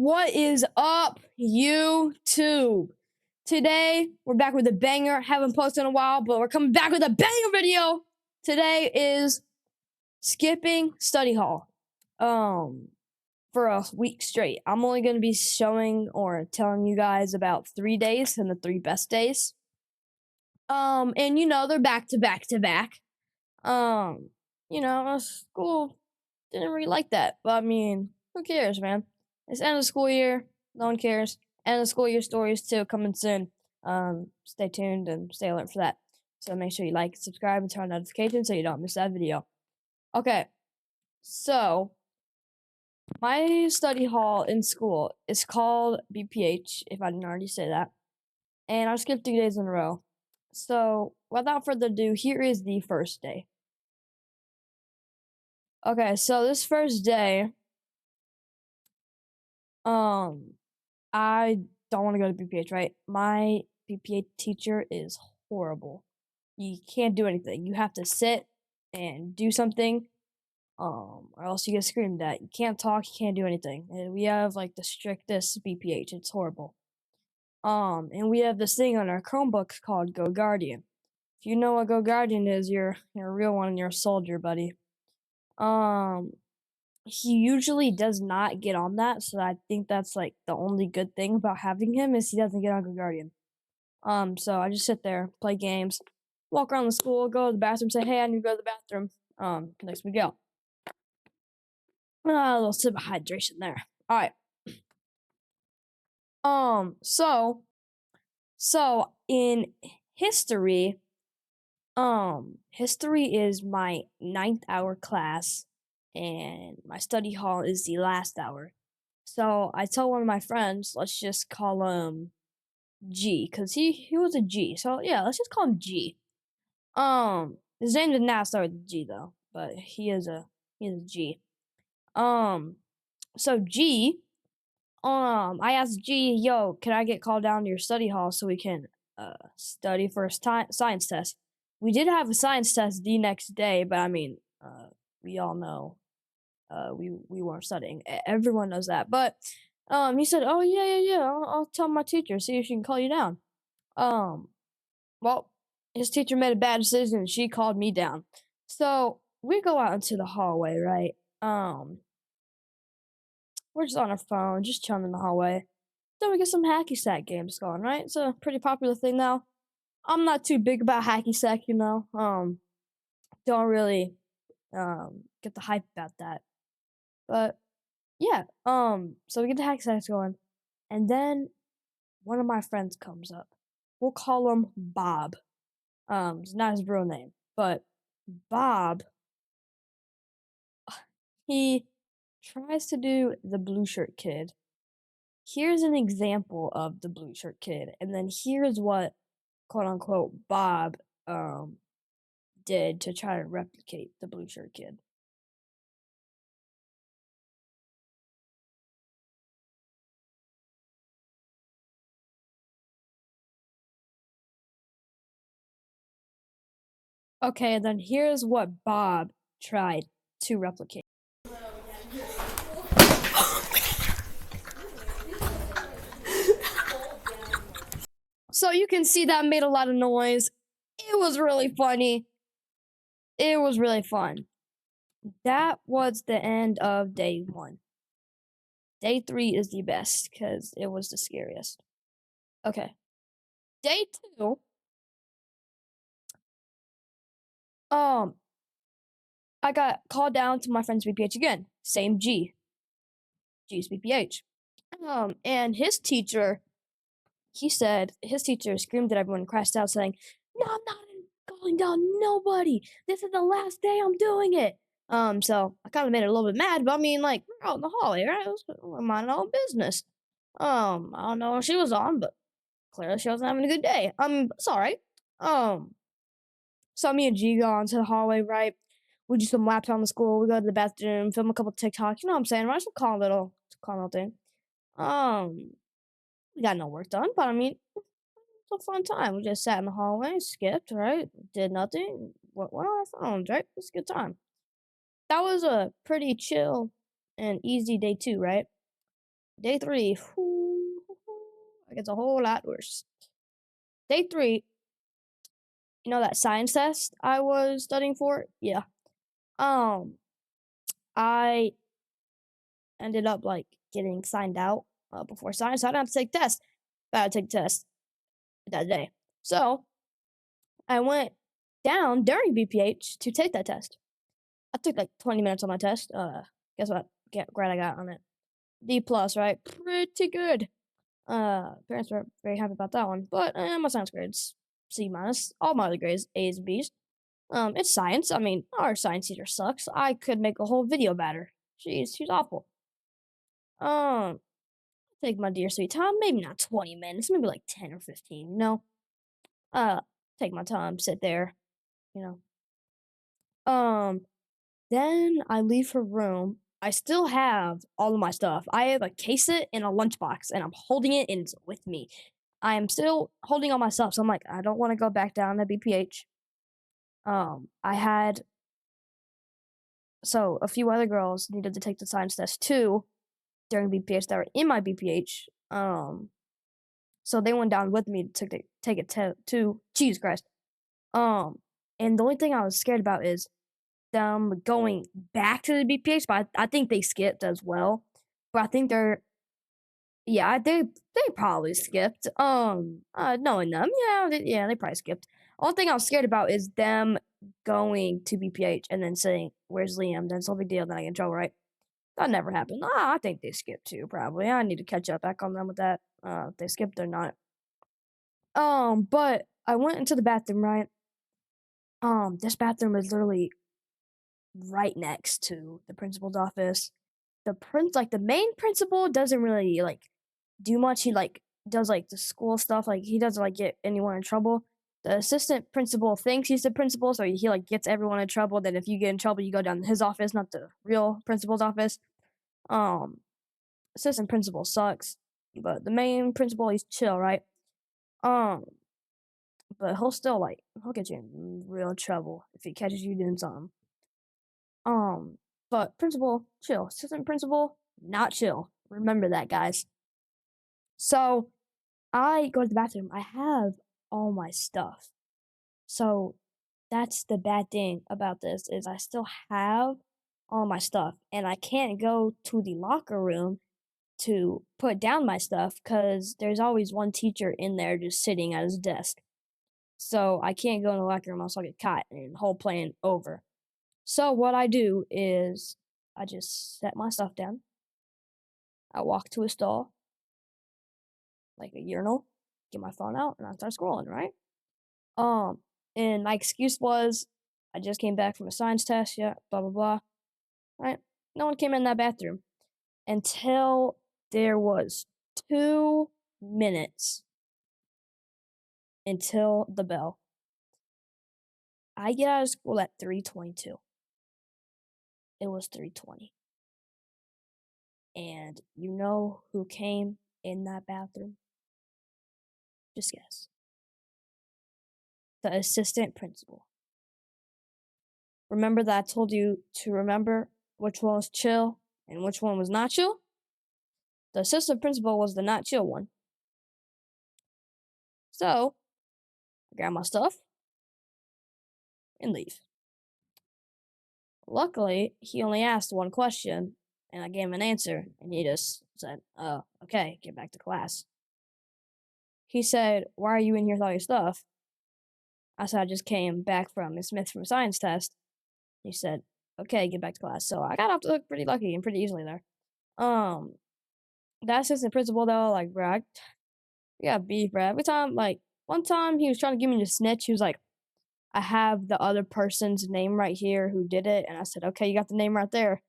What is up, YouTube? Today, we're back with a banger. Haven't posted in a while, but we're coming back with a banger video. Today is skipping study hall. For a week straight. I'm only going to be showing or telling you guys about 3 days and the 3 best days. And they're back to back to back. School didn't really like that, but I mean, who cares, man? It's end of the school year. No one cares. End of the school year stories too coming soon. Stay tuned and stay alert for that. So make sure you like, subscribe, and turn on notifications so you don't miss that video. Okay, so my study hall in school is called BPH, if I didn't already say that. And I skipped 3 days in a row. So without further ado, here is the first day. Okay, so this first day, I don't want to go to BPH, right? My BPH teacher is horrible. You can't do anything. You have to sit and do something, or else you get screamed at. You can't talk, you can't do anything. And we have like the strictest BPH. It's horrible. And we have this thing on our Chromebooks called Go Guardian. If you know what Go Guardian is, you're a real one and you're a soldier, buddy. He usually does not get on that, so I think that's like the only good thing about having him is he doesn't get on Go Guardian. So I just sit there, play games, walk around the school, go to the bathroom, say, "Hey, I need to go to the bathroom." Next we go. A little sip of hydration there. All right. So in history, history is my 9th hour class, and my study hall is the last hour. So I told one of my friends, let's just call him G, cause he was a G. So yeah, let's just call him G. His name did not start with G though, but he is a G. So G, I asked G, yo, can I get called down to your study hall so we can study for a science test? We did have a science test the next day, but I mean, we all know we weren't studying. Everyone knows that. But he said, "Oh yeah. I'll tell my teacher, see if she can call you down." Well, his teacher made a bad decision. And she called me down. So we go out into the hallway, right? We're just on our phone, just chilling in the hallway. Then we get some hacky sack games going, right? It's a pretty popular thing now. I'm not too big about hacky sack, don't really get the hype about that. But yeah, so we get the hacky sacks going, and then one of my friends comes up. We'll call him Bob. It's not his real name, but Bob, he tries to do the blue shirt kid. Here's an example of the blue shirt kid, and then here's what quote unquote Bob did to try to replicate the blue shirt kid. Okay, and then here's what Bob tried to replicate. So you can see that made a lot of noise. It was really funny. It was really fun. That was the end of day 1. Day 3 is the best because it was the scariest. Okay. Day 2. I got called down to my friend's BPH again. Same G. G's BPH. And his teacher, he said, his teacher screamed at everyone and crashed out saying, "No, I'm not calling down nobody. This is the last day I'm doing it." So I kind of made it a little bit mad, but I mean, like, we're out in the hallway, right? We're minding our own business. I don't know what she was on, but clearly she wasn't having a good day. It's alright. So me and G go onto the hallway, right? We do some laps around the school, we go to the bathroom, film a couple TikToks, you know what I'm saying? Right? Some calm little thing. We got no work done, but I mean, it's a fun time. We just sat in the hallway, skipped, right? Did nothing. Went on our phones, right? It's a good time. That was a pretty chill and easy day 2, right? Day 3, whoo, it gets a whole lot worse. Day 3, you know that science test I was studying for? Yeah. Um, I ended up, like, getting signed out, before science, so I didn't have to take tests, but I had to take the test that day. So, I went down during BPH to take that test. I took, like, 20 minutes on my test, guess what? Get grade I got on it? D plus, right? Pretty good. Parents were very happy about that one, but, my science grades, C minus. All my other grades, A's, B's. It's science. I mean, our science teacher sucks. I could make a whole video about her. She's awful. Um, take my dear sweet time, maybe not 20 minutes, maybe like 10 or 15, you know? Uh, take my time, sit there, you know? Um, then I leave her room. I still have all of my stuff. I have a case it in a lunchbox and I'm holding it and it's with me. I am still holding all my stuff. So I'm like, I don't want to go back down to BPH. I had so a few other girls needed to take the science test too during BPH that were in my BPH. So they went down with me to take it to Jesus Christ. Um, and the only thing I was scared about is them going back to the BPH, but I think they skipped as well. But I think they're yeah, they probably skipped. Knowing them, yeah, they probably skipped. Only thing I was scared about is them going to BPH and then saying, "Where's Liam?" That's no big deal. Then I get in trouble, right? That never happened. I think they skipped too. Probably. I need to catch up back on them with that. If they skipped or not. But I went into the bathroom, right? This bathroom is literally right next to the principal's office. The main principal doesn't really like do much. He like does like the school stuff. Like he doesn't like get anyone in trouble. The assistant principal thinks he's the principal, so he like gets everyone in trouble. Then if you get in trouble, you go down to his office, not the real principal's office. Um, assistant principal sucks, but the main principal he's chill, right? Um, but he'll get you in real trouble if he catches you doing something. Um, but principal, chill. Assistant principal, not chill. Remember that, guys. So I go to the bathroom. I have all my stuff. So that's the bad thing about this is I still have all my stuff and I can't go to the locker room to put down my stuff because there's always one teacher in there just sitting at his desk. So I can't go in the locker room else I'll get caught and whole plan over. So what I do is I just set my stuff down. I walk to a stall, like a urinal, get my phone out, and I start scrolling, right? Um, and my excuse was I just came back from a science test, yeah, blah blah blah. Right? No one came in that bathroom until there was 2 minutes until the bell. I get out of school at 3:22. It was 3:20. And you know who came in that bathroom? Just guess. The assistant principal. Remember that I told you to remember which one was chill and which one was not chill? The assistant principal was the not chill one. So, I grab my stuff and leave. Luckily, he only asked one question, and I gave him an answer, and he just said, okay, get back to class. He said, why are you in here with all your stuff? I said, I just came back from Miss Smith from a science test. He said, okay, get back to class. So I got off the hook pretty lucky and pretty easily there. Um, that assistant principal though, like, bro, we got beef, bro. Every time, like, one time he was trying to give me the snitch. He was like, I have the other person's name right here who did it. And I said, okay, you got the name right there.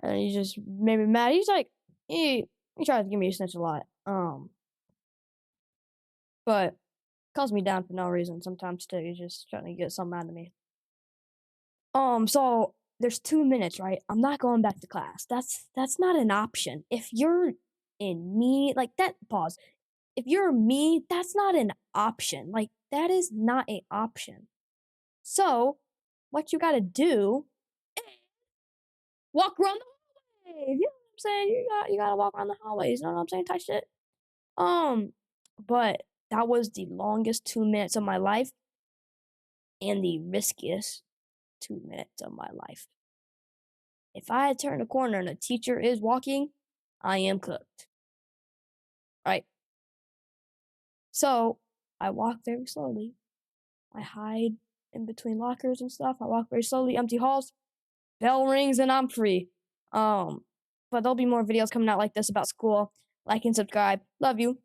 And he just made me mad. He's like, he tried to give me a snitch a lot. But calls me down for no reason sometimes too. He's just trying to get something out of me. So there's 2 minutes, right? I'm not going back to class. That's not an option. If you're in me, like that pause. If you're me, that's not an option. Like that is not an option. So what you gotta do, walk around the hallway. I'm saying? You gotta walk around the hallways, you know what I'm saying? Type shit. Um, but that was the longest 2 minutes of my life and the riskiest 2 minutes of my life. If I had turned a corner and a teacher is walking, I am cooked. Right? So I walk very slowly. I hide in between lockers and stuff. I walk very slowly, empty halls, bell rings, and I'm free. Um, but there'll be more videos coming out like this about school. Like and subscribe. Love you.